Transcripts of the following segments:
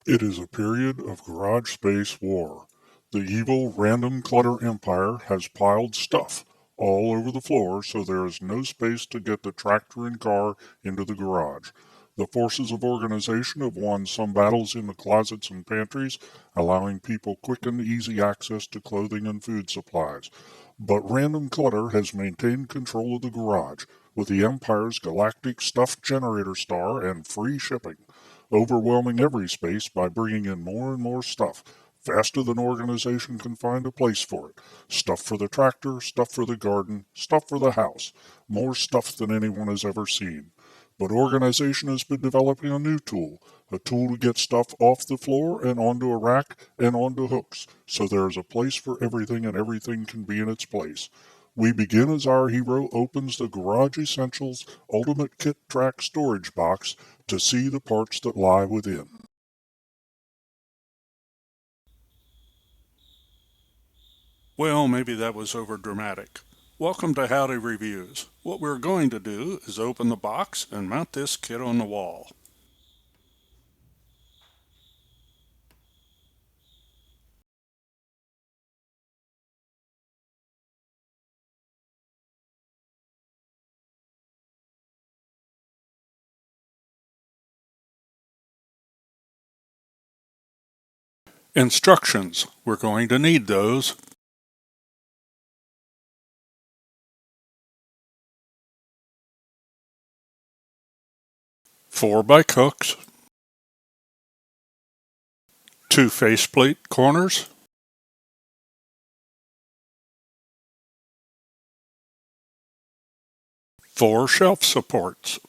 It is a period of garage space war. The evil random clutter empire has piled stuff all over the floor so there is no space to get the tractor and car into the garage. The forces of organization have won some battles in the closets and pantries, allowing people quick and easy access to clothing and food supplies. But random clutter has maintained control of the garage, with the Empire's galactic stuffed generator star and free shipping, overwhelming every space by bringing in more and more stuff, faster than organization can find a place for it. Stuff for the tractor, stuff for the garden, stuff for the house. More stuff than anyone has ever seen. But organization has been developing a tool to get stuff off the floor and onto a rack and onto hooks, so there is a place for everything and everything can be in its place. We begin as our hero opens the Garage Essentials Ultimate Kit Track storage box to see the parts that lie within. Well, maybe that was overdramatic. Welcome to Howdy Reviews. What we're going to do is open the box and mount this kit on the wall. Instructions. We're going to need those. 4x hooks, 2 faceplate corners, 4 shelf supports,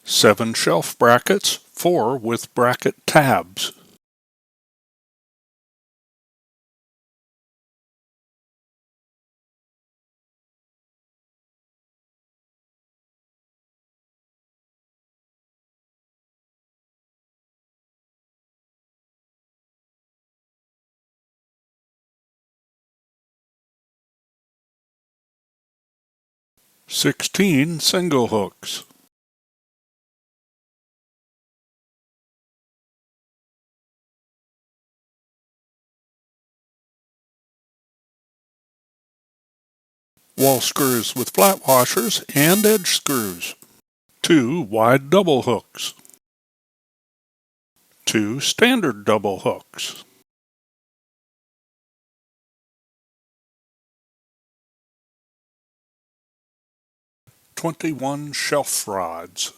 7 shelf brackets, 4 with bracket tabs, 16 single hooks, 'wall screws with flat washers and edge screws, 2 wide double hooks, 2 standard double hooks, 21 shelf rods,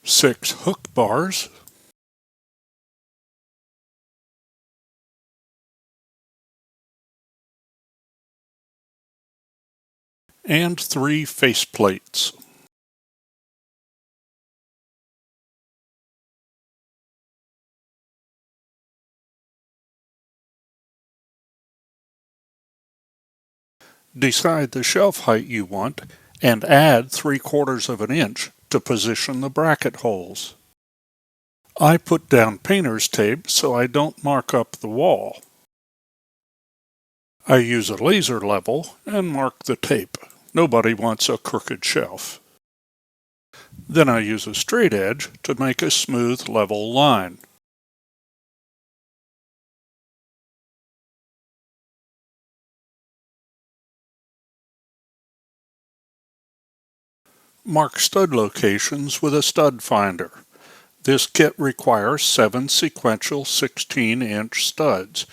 6 hook bars, and 3 faceplates. Decide the shelf height you want and add 3/4 of an inch to position the bracket holes. I put down painter's tape so I don't mark up the wall. I use a laser level and mark the tape. Nobody wants a crooked shelf. Then I use a straight edge to make a smooth level line. Mark stud locations with a stud finder. This kit requires 7 sequential 16-inch studs.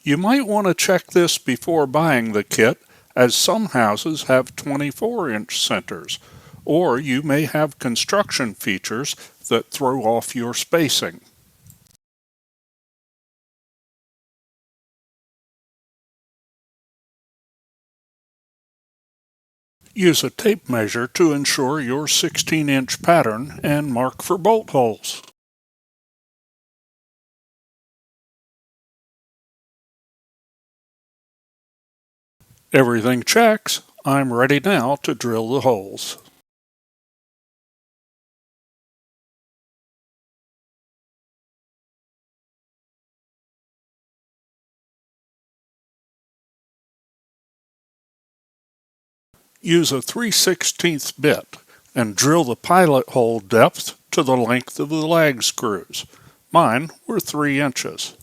You might want to check this before buying the kit, as some houses have 24-inch centers, or you may have construction features that throw off your spacing. Use a tape measure to ensure your 16-inch pattern and mark for bolt holes. Everything checks. I'm ready now to drill the holes. Use a 3/16 bit and drill the pilot hole depth to the length of the lag screws. Mine were 3 inches.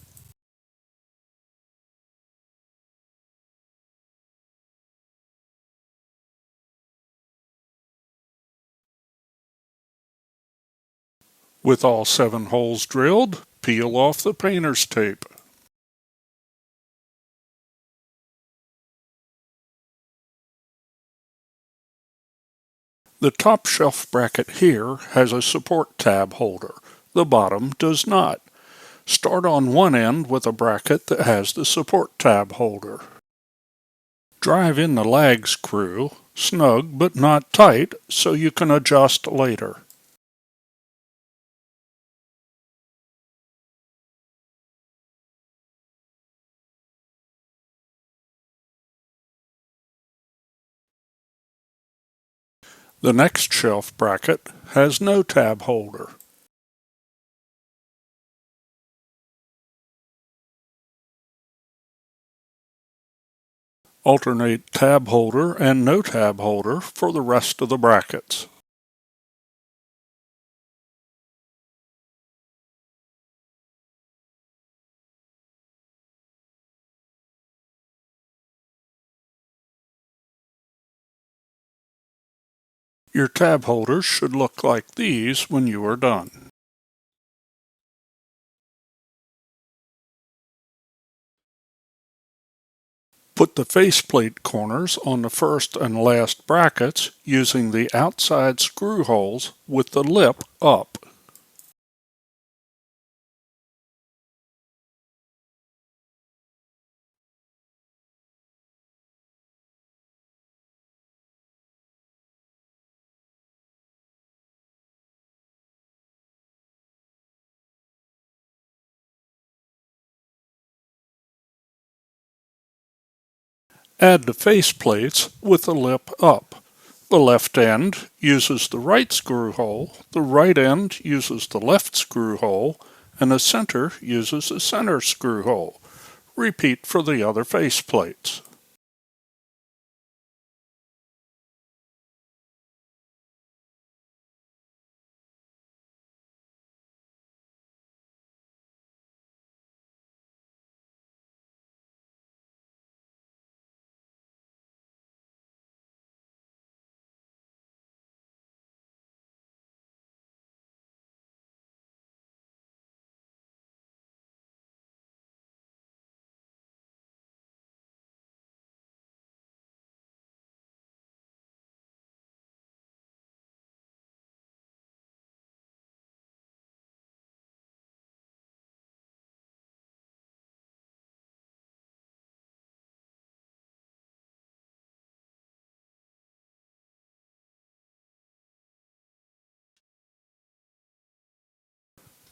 With all 7 holes drilled, peel off the painter's tape. The top shelf bracket here has a support tab holder. The bottom does not. Start on one end with a bracket that has the support tab holder. Drive in the lag screw, snug but not tight, so you can adjust later. The next shelf bracket has no tab holder. Alternate tab holder and no tab holder for the rest of the brackets. Your tab holders should look like these when you are done. Put the faceplate corners on the first and last brackets using the outside screw holes with the lip up. Add the faceplates with the lip up. The left end uses the right screw hole, the right end uses the left screw hole, and the center uses the center screw hole. Repeat for the other faceplates.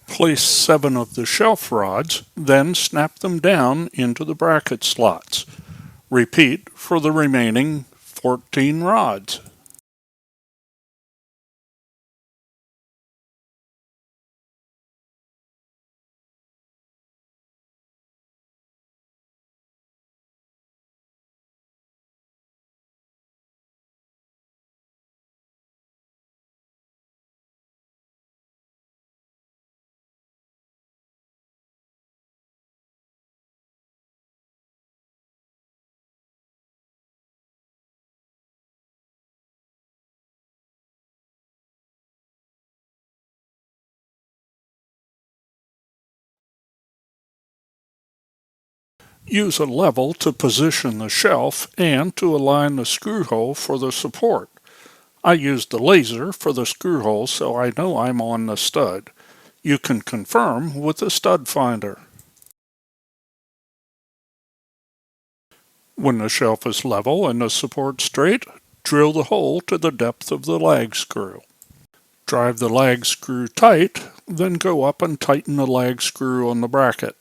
Place 7 of the shelf rods, then snap them down into the bracket slots. Repeat for the remaining 14 rods. Use a level to position the shelf and to align the screw hole for the support. I used the laser for the screw hole so I know I'm on the stud. You can confirm with the stud finder. When the shelf is level and the support straight, drill the hole to the depth of the lag screw. Drive the lag screw tight, then go up and tighten the lag screw on the bracket.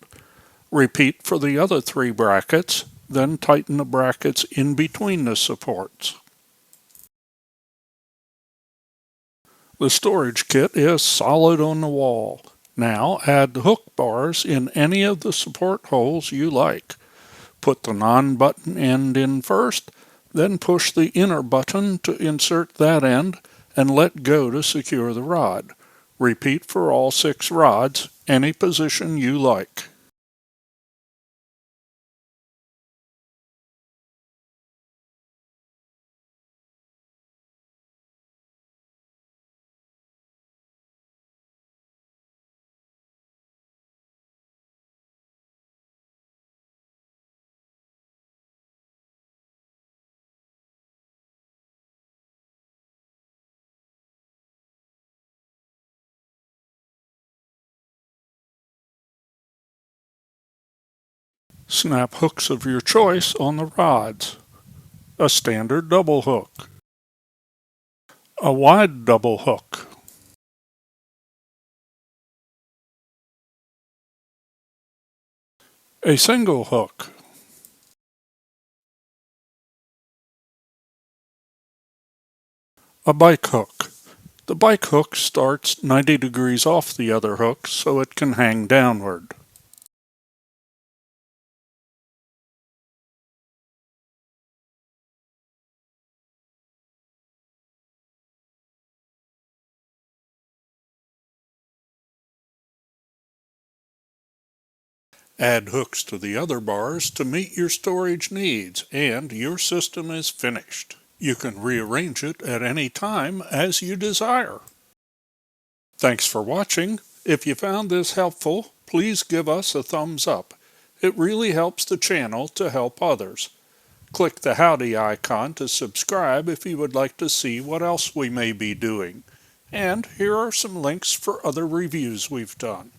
Repeat for the other 3 brackets, then tighten the brackets in between the supports. The storage kit is solid on the wall. Now add the hook bars in any of the support holes you like. Put the non-button end in first, Then push the inner button to insert that end and let go to secure the rod. Repeat for all 6 rods, any position you like. Snap hooks of your choice on the rods. A standard double hook, a wide double hook, a single hook, a bike hook. The bike hook starts 90 degrees off the other hook so it can hang downward. Add hooks to the other bars to meet your storage needs, and your system is finished. You can rearrange it at any time as you desire. Thanks for watching. If you found this helpful, please give us a thumbs up. It really helps the channel to help others. Click the howdy icon to subscribe if you would like to see what else we may be doing. And here are some links for other reviews we've done.